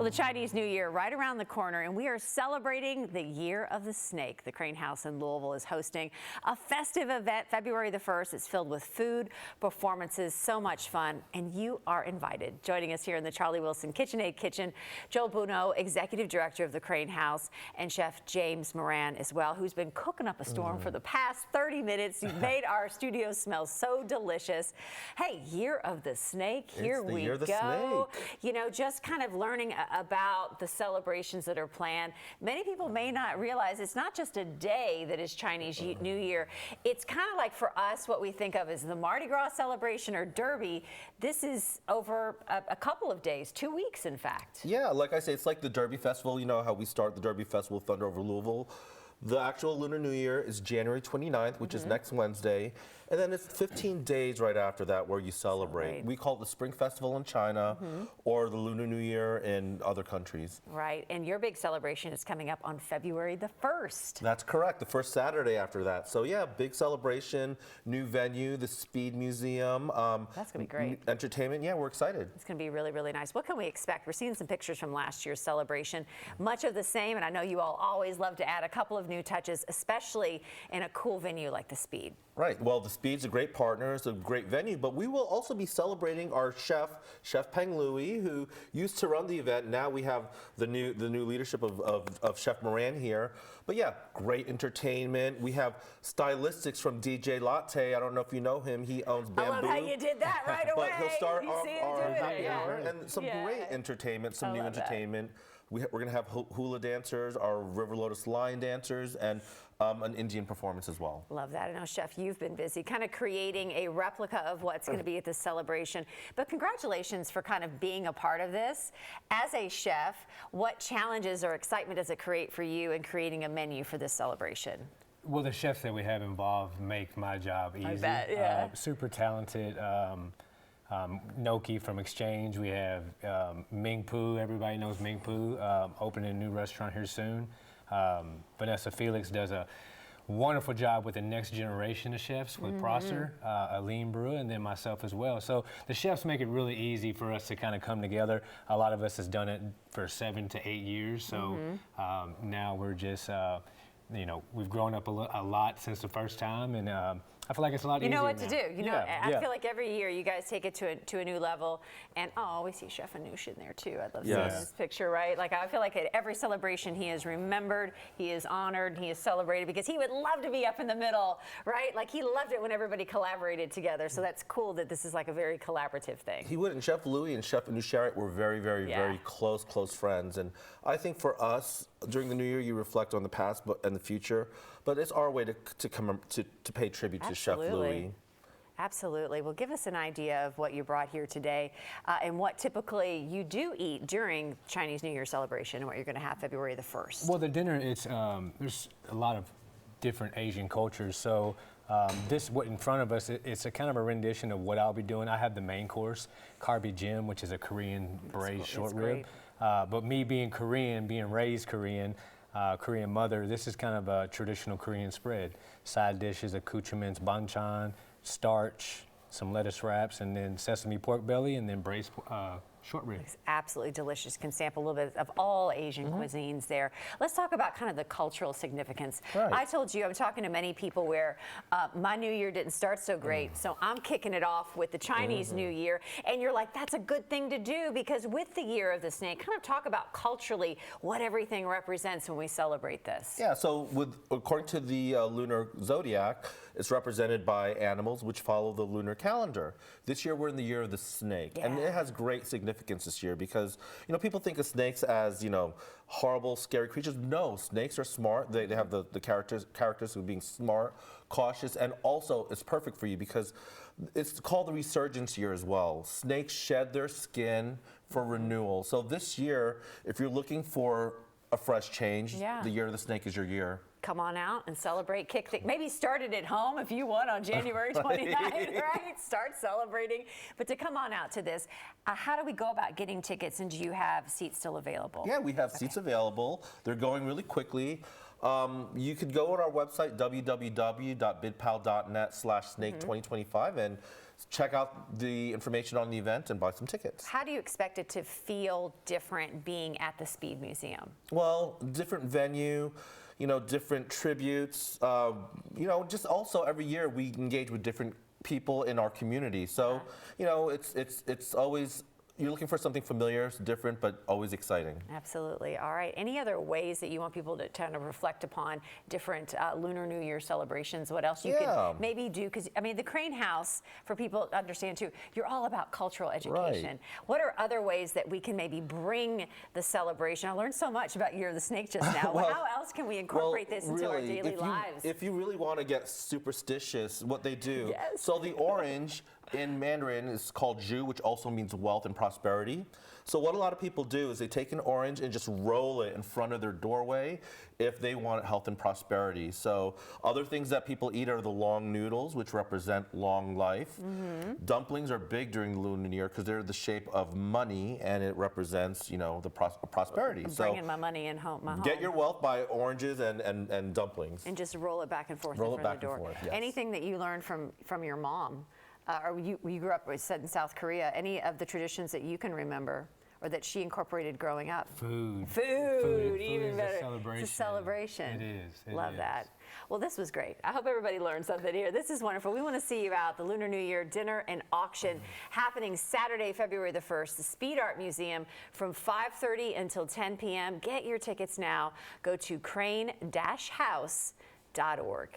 Well, the Chinese New Year right around the corner, and we are celebrating the Year of the Snake. The Crane House in Louisville is hosting a festive event February the 1st. It's filled with food, performances, so much fun, and you are invited. Joining us here in the Charlie Wilson KitchenAid Kitchen, Joe Buono, Executive Director of the Crane House, and Chef James Moran as well, who's been cooking up a storm for the past 30 minutes. You've made our studio smell so delicious. Hey, Year of the Snake, here we go. You know, just kind of learning about the celebrations that are planned. Many people may not realize it's not just a day that is Chinese New Year. It's kind of like for us what we think of as the Mardi Gras celebration or Derby. This is over a couple of days, 2 weeks in fact. Yeah, like I say, it's like the Derby Festival. You know how we start the Derby Festival with Thunder over Louisville. The actual Lunar New Year is January 29th, which is next Wednesday. And then it's 15 days right after that where you celebrate. We call it the Spring Festival in China or the Lunar New Year in other countries. Right, and your big celebration is coming up on February the 1st. That's correct, the first Saturday after that. So yeah, big celebration, new venue, the Speed Museum. That's gonna be great. Entertainment, yeah, we're excited. It's gonna be really, really nice. What can we expect? We're seeing some pictures from last year's celebration. Much of the same, and I know you all always love to add a couple of new touches, especially in a cool venue like the Speed. Right. Well, the Speed's a great partner, it's a great venue, but we will also be celebrating our Chef Peng Louie, who used to run the event. Now we have the new leadership of Chef Moran here. But yeah, great entertainment. We have stylistics from DJ Latte. I don't know if you know him. He owns Bamboo. I love how you did that right away. But he'll start off our hour and some great entertainment, some new entertainment. We're going to have hula dancers, our River Lotus line dancers, and an Indian performance as well. Love that. I know, Chef, you've been busy kind of creating a replica of what's going to be at this celebration. But congratulations for kind of being a part of this. As a chef, what challenges or excitement does it create for you in creating a menu for this celebration? Well, the chefs that we have involved make my job easy. I bet, yeah. Super talented. Noki from Exchange. We have Ming Pu. Everybody knows Ming Pu. Opening a new restaurant here soon. Vanessa Felix does a wonderful job with the next generation of chefs with Prosser, Aline Brew, and then myself as well. So the chefs make it really easy for us to kind of come together. A lot of us has done it for 7 to 8 years. So now we're just, you know, we've grown up a lot since the first time, and I feel like it's a lot easier. You know what to now. do. You know, I feel like every year you guys take it to a new level. And oh, we see Chef Anoush in there too. I'd love to see this picture, right? Like I feel like at every celebration he is remembered, he is honored, he is celebrated because he would love to be up in the middle, right? Like he loved it when everybody collaborated together. So that's cool that this is like a very collaborative thing. He would, and Chef Louie and Chef Anoush were very, very close friends. And I think for us, during the New Year, you reflect on the past and the future, but it's our way to pay tribute to Chef Louie. Absolutely. Well, give us an idea of what you brought here today and what typically you do eat during Chinese New Year celebration and what you're going to have February the 1st. Well, the dinner, it's there's a lot of different Asian cultures. So this, what in front of us, it's a kind of a rendition of what I'll be doing. I have the main course, Karbi Jim, which is a Korean braised short rib. But me being Korean, being raised Korean, Korean mother, this is kind of a traditional Korean spread. Side dishes, accoutrements, banchan, starch, some lettuce wraps, and then sesame pork belly, and then braised short rib. It's absolutely delicious. Can sample a little bit of all Asian cuisines there. Let's talk about kind of the cultural significance. I told you, I'm talking to many people where my New Year didn't start so great, so I'm kicking it off with the Chinese New Year, and you're like, that's a good thing to do because with the Year of the Snake, kind of talk about culturally what everything represents when we celebrate this. Yeah, so according to the lunar zodiac, it's represented by animals which follow the lunar calendar. This year we're in the Year of the Snake, and it has great significance this year because, you know, people think of snakes as, you know, horrible, scary creatures. No, snakes are smart. They have the characters of being smart, cautious, and also it's perfect for you because it's called the resurgence year as well. Snakes shed their skin for renewal. So this year, if you're looking for a fresh change, the Year of the Snake is your year. Come on out and celebrate. Maybe start it at home if you want on January 29th, right? Start celebrating. But to come on out to this, how do we go about getting tickets, and do you have seats still available? Yeah, we have seats available. They're going really quickly. You could go on our website, www.bidpal.net/snake2025, and check out the information on the event and buy some tickets. How do you expect it to feel different being at the Speed Museum? Well, different venue, different tributes. Just also every year we engage with different people in our community. So, it's always, you're looking for something familiar, different, but always exciting. Absolutely. All right. Any other ways that you want people to kind of reflect upon different Lunar New Year celebrations? What else you could maybe do? Because, the Crane House, for people to understand too, you're all about cultural education. Right. What are other ways that we can maybe bring the celebration? I learned so much about Year of the Snake just now. How else can we incorporate this into our daily lives? If you really want to get superstitious, what they do, so the orange in Mandarin is called Zhu, which also means wealth and prosperity. So what a lot of people do is they take an orange and just roll it in front of their doorway if they want health and prosperity. So other things that people eat are the long noodles, which represent long life. Dumplings are big during the Lunar New Year because they're the shape of money and it represents, the prosperity. Bringing my money in home. Get your wealth by oranges and dumplings. And just roll it back and forth in front of the door. Forth, yes. Anything that you learned from your mom? Or you grew up, said in South Korea, any of the traditions that you can remember or that she incorporated growing up? Food, even is better. A celebration. It's a celebration. It is. Love that. Well, this was great. I hope everybody learned something here. This is wonderful. We want to see you out the Lunar New Year dinner and auction happening Saturday, February the 1st, the Speed Art Museum from 5:30 until 10 p.m. Get your tickets now. Go to crane-house.org.